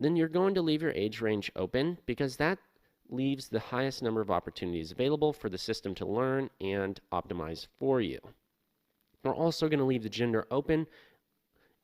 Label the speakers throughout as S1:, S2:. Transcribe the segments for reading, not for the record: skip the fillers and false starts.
S1: then you're going to leave your age range open because that leaves the highest number of opportunities available for the system to learn and optimize for you. We're also going to leave the gender open.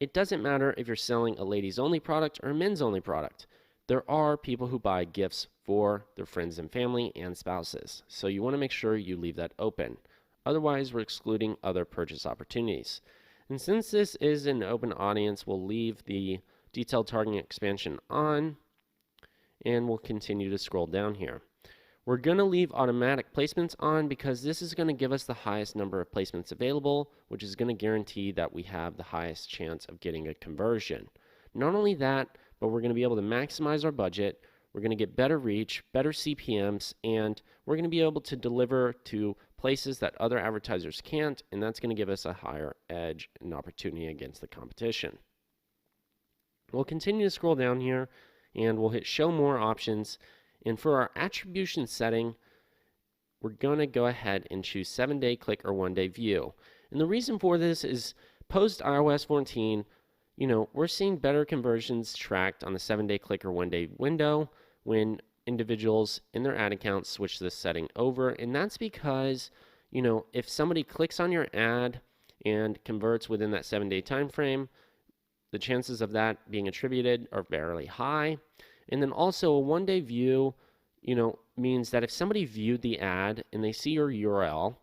S1: It doesn't matter if you're selling a ladies only product or a men's only product. There are people who buy gifts for their friends and family and spouses. So you want to make sure you leave that open. Otherwise, we're excluding other purchase opportunities. And since this is an open audience, we'll leave the detailed targeting expansion on, and we'll continue to scroll down here. We're going to leave automatic placements on because this is going to give us the highest number of placements available, which is going to guarantee that we have the highest chance of getting a conversion. Not only that, but we're going to be able to maximize our budget, we're going to get better reach, better CPMs, and we're going to be able to deliver to places that other advertisers can't, and that's going to give us a higher edge and opportunity against the competition. We'll continue to scroll down here, and we'll hit Show More Options. And for our attribution setting, we're going to go ahead and choose 7-day click or 1-day view. And the reason for this is post iOS 14, we're seeing better conversions tracked on the 7-day click or 1-day window when individuals in their ad accounts switch this setting over. And that's because, if somebody clicks on your ad and converts within that 7-day time frame, the chances of that being attributed are fairly high. And then also a 1-day view, means that if somebody viewed the ad and they see your URL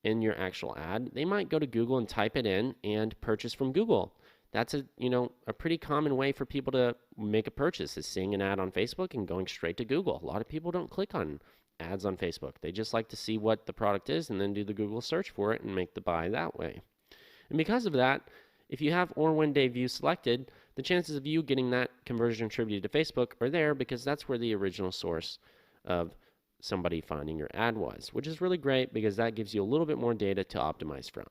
S1: in your actual ad, they might go to Google and type it in and purchase from Google. That's a pretty common way for people to make a purchase, is seeing an ad on Facebook and going straight to Google. A lot of people don't click on ads on Facebook. They just like to see what the product is and then do the Google search for it and make the buy that way. And because of that, if you have or 1-day view selected, the chances of you getting that conversion attributed to Facebook are there because that's where the original source of somebody finding your ad was, which is really great because that gives you a little bit more data to optimize from.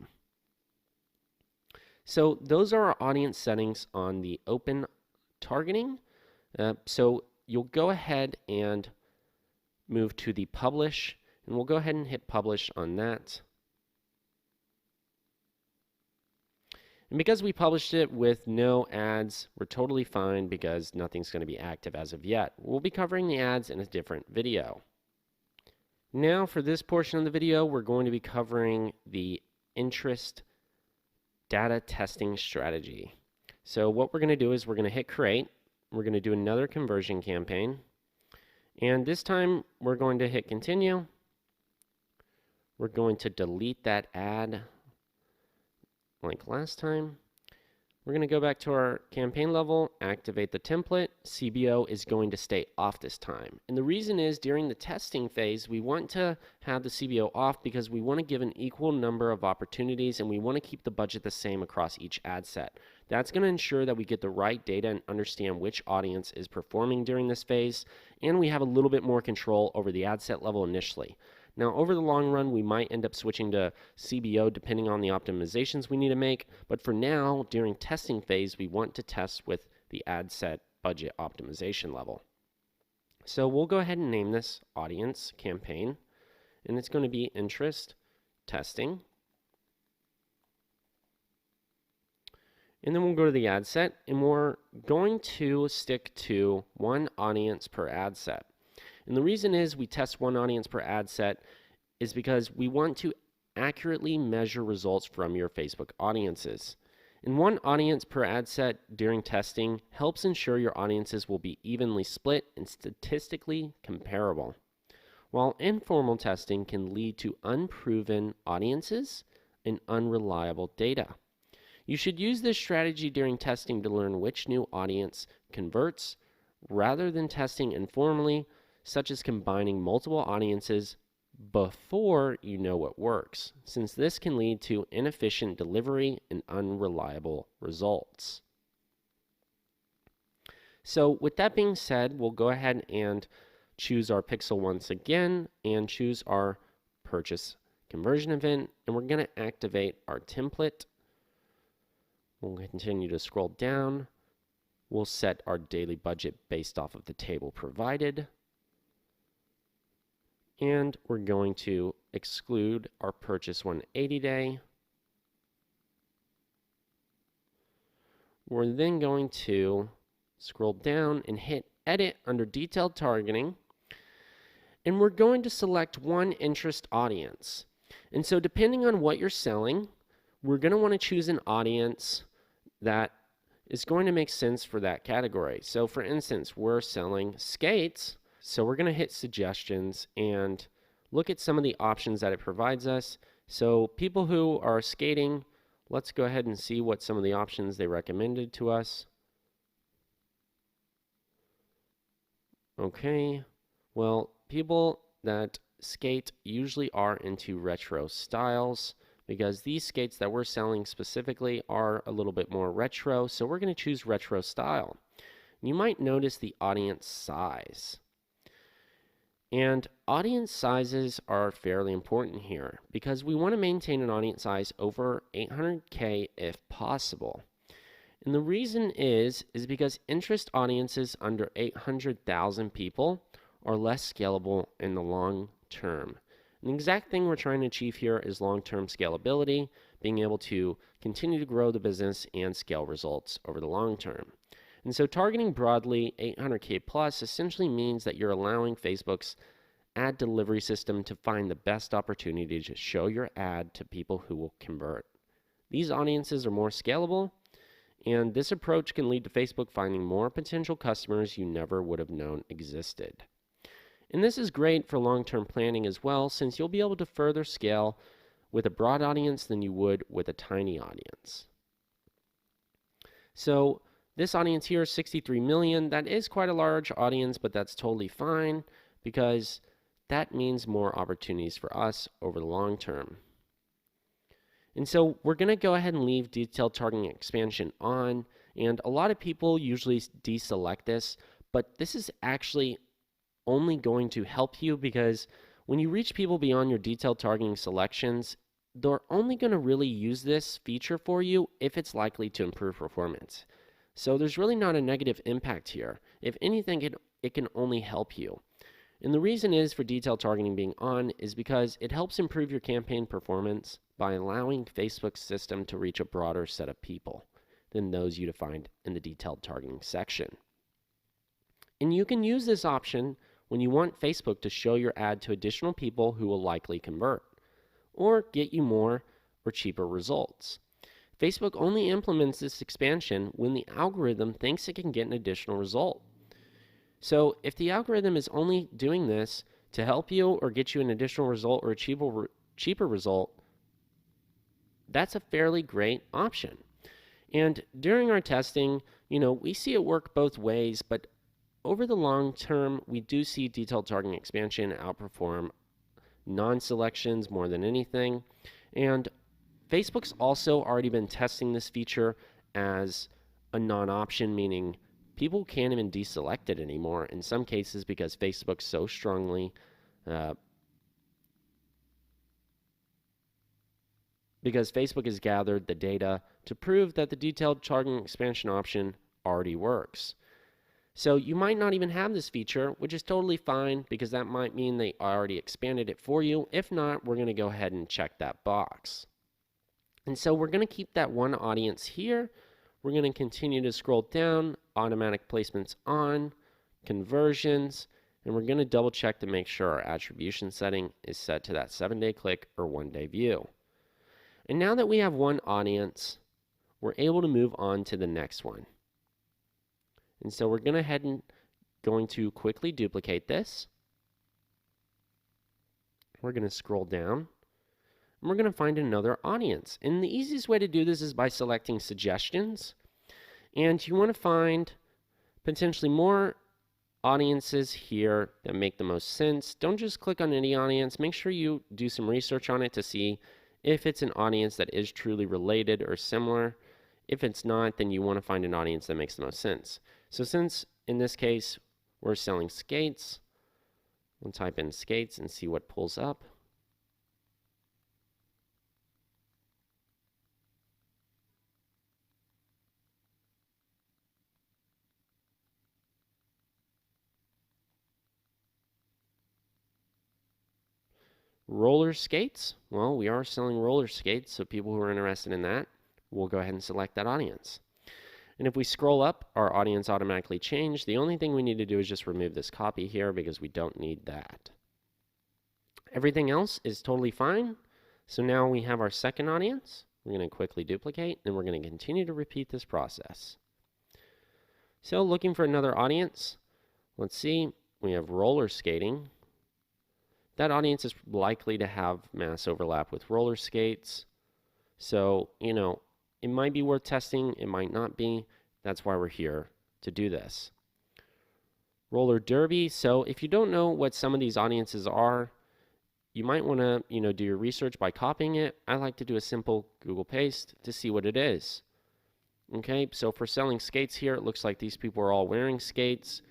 S1: So those are our audience settings on the open targeting. So you'll go ahead and move to the publish, and we'll go ahead and hit publish on that. And because we published it with no ads, we're totally fine because nothing's going to be active as of yet. We'll be covering the ads in a different video. Now for this portion of the video, we're going to be covering the interest data testing strategy. So what we're going to do is we're going to hit create. We're going to do another conversion campaign. And this time we're going to hit continue. We're going to delete that ad like last time. We're going to go back to our campaign level, activate the template. CBO is going to stay off this time. And the reason is during the testing phase, we want to have the CBO off because we want to give an equal number of opportunities and we want to keep the budget the same across each ad set. That's going to ensure that we get the right data and understand which audience is performing during this phase, and we have a little bit more control over the ad set level initially. Now, over the long run, we might end up switching to CBO depending on the optimizations we need to make. But for now, during testing phase, we want to test with the ad set budget optimization level. So we'll go ahead and name this audience campaign, and it's going to be interest testing. And then we'll go to the ad set, and we're going to stick to one audience per ad set. And the reason is we test one audience per ad set is because we want to accurately measure results from your Facebook audiences. And one audience per ad set during testing helps ensure your audiences will be evenly split and statistically comparable. While informal testing can lead to unproven audiences and unreliable data. You should use this strategy during testing to learn which new audience converts rather than testing informally, such as combining multiple audiences before you know what works, since this can lead to inefficient delivery and unreliable results. So with that being said, we'll go ahead and choose our pixel once again and choose our purchase conversion event, and we're going to activate our template. We'll continue to scroll down. We'll set our daily budget based off of the table provided. And we're going to exclude our purchase 180 day. We're then going to Scroll down and hit Edit under Detailed Targeting. And we're going to select one interest audience. And so depending on what you're selling, we're going to want to choose an audience that is going to make sense for that category. So for instance, we're selling skates. So we're going to hit suggestions and look at some of the options that it provides us. So people who are skating, let's go ahead and see what some of the options they recommended to us. Okay, well, people that skate usually are into retro styles because these skates that we're selling specifically are a little bit more retro, so we're going to choose retro style. You might notice the audience size. And audience sizes are fairly important here because we want to maintain an audience size over 800K if possible. And the reason is because interest audiences under 800,000 people are less scalable in the long term. And the exact thing we're trying to achieve here is long-term scalability, being able to continue to grow the business and scale results over the long term. And so targeting broadly 800K plus essentially means that you're allowing Facebook's ad delivery system to find the best opportunity to show your ad to people who will convert. These audiences are more scalable, and this approach can lead to Facebook finding more potential customers you never would have known existed. And this is great for long-term planning as well, since you'll be able to further scale with a broad audience than you would with a tiny audience. So this audience here is 63 million. That is quite a large audience, but that's totally fine because that means more opportunities for us over the long term. And so we're going to go ahead and leave detailed targeting expansion on, and a lot of people usually deselect this, but this is actually only going to help you because when you reach people beyond your detailed targeting selections, they're only going to really use this feature for you if it's likely to improve performance. So there's really not a negative impact here. If anything, it can only help you. And the reason is for detailed targeting being on is because it helps improve your campaign performance by allowing Facebook's system to reach a broader set of people than those you defined in the detailed targeting section. And you can use this option when you want Facebook to show your ad to additional people who will likely convert or get you more or cheaper results. Facebook only implements this expansion when the algorithm thinks it can get an additional result. So if the algorithm is only doing this to help you or get you an additional result or a cheaper result, that's a fairly great option. And during our testing, we see it work both ways, but over the long term, we do see detailed targeting expansion outperform non-selections more than anything. And Facebook's also already been testing this feature as a non-option, meaning people can't even deselect it anymore in some cases because Facebook so strongly because Facebook has gathered the data to prove that the detailed targeting expansion option already works. So you might not even have this feature, which is totally fine because that might mean they already expanded it for you. If not, we're going to go ahead and check that box. And so we're going to keep that one audience here. We're going to continue to scroll down, automatic placements on, conversions, and we're going to double check to make sure our attribution setting is set to that 7-day click or 1-day view. And now that we have one audience, we're able to move on to the next one. And so we're going to quickly duplicate this. We're going to scroll down. And we're going to find another audience. And the easiest way to do this is by selecting suggestions. And you want to find potentially more audiences here that make the most sense. Don't just click on any audience. Make sure you do some research on it to see if it's an audience that is truly related or similar. If it's not, then you want to find an audience that makes the most sense. So since in this case we're selling skates, we'll type in skates and see what pulls up. Roller skates, well, we are selling roller skates, so people who are interested in that, we'll go ahead and select that audience. And if we scroll up, our audience automatically changed. The only thing we need to do is just remove this copy here because we don't need that. Everything else is totally fine. So now we have our second audience. We're going to quickly duplicate, and we're going to continue to repeat this process. So looking for another audience, let's see, we have roller skating. That audience is likely to have mass overlap with roller skates. So, it might be worth testing, it might not be. That's why we're here to do this. Roller derby. So if you don't know what some of these audiences are, you might want to, do your research by copying it. I like to do a simple Google paste to see what it is. Okay, so for selling skates here, it looks like these people are all wearing skates.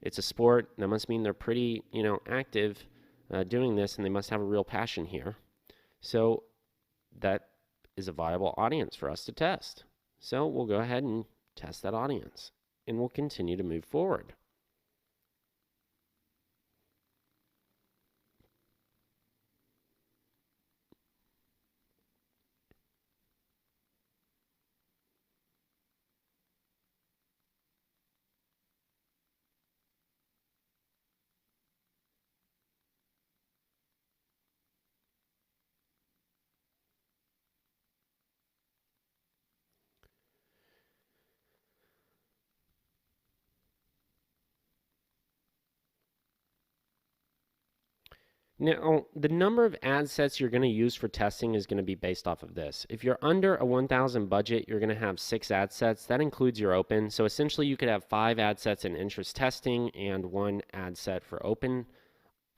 S1: It's a sport. That must mean they're pretty, active doing this, and they must have a real passion here. So that is a viable audience for us to test. So we'll go ahead and test that audience, and we'll continue to move forward. Now, the number of ad sets you're going to use for testing is going to be based off of this. If you're under a 1,000 budget, you're going to have 6 ad sets. That includes your open. So essentially, you could have 5 ad sets in interest testing and 1 ad set for open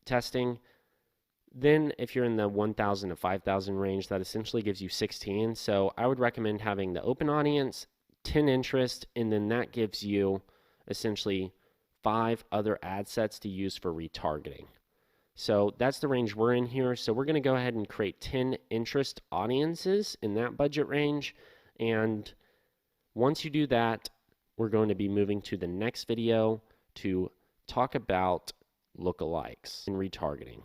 S1: testing. Then, if you're in the 1,000 to 5,000 range, that essentially gives you 16. So I would recommend having the open audience, 10 interest, and then that gives you essentially 5 other ad sets to use for retargeting. So that's the range we're in here. So we're going to go ahead and create 10 interest audiences in that budget range. And once you do that, we're going to be moving to the next video to talk about lookalikes and retargeting.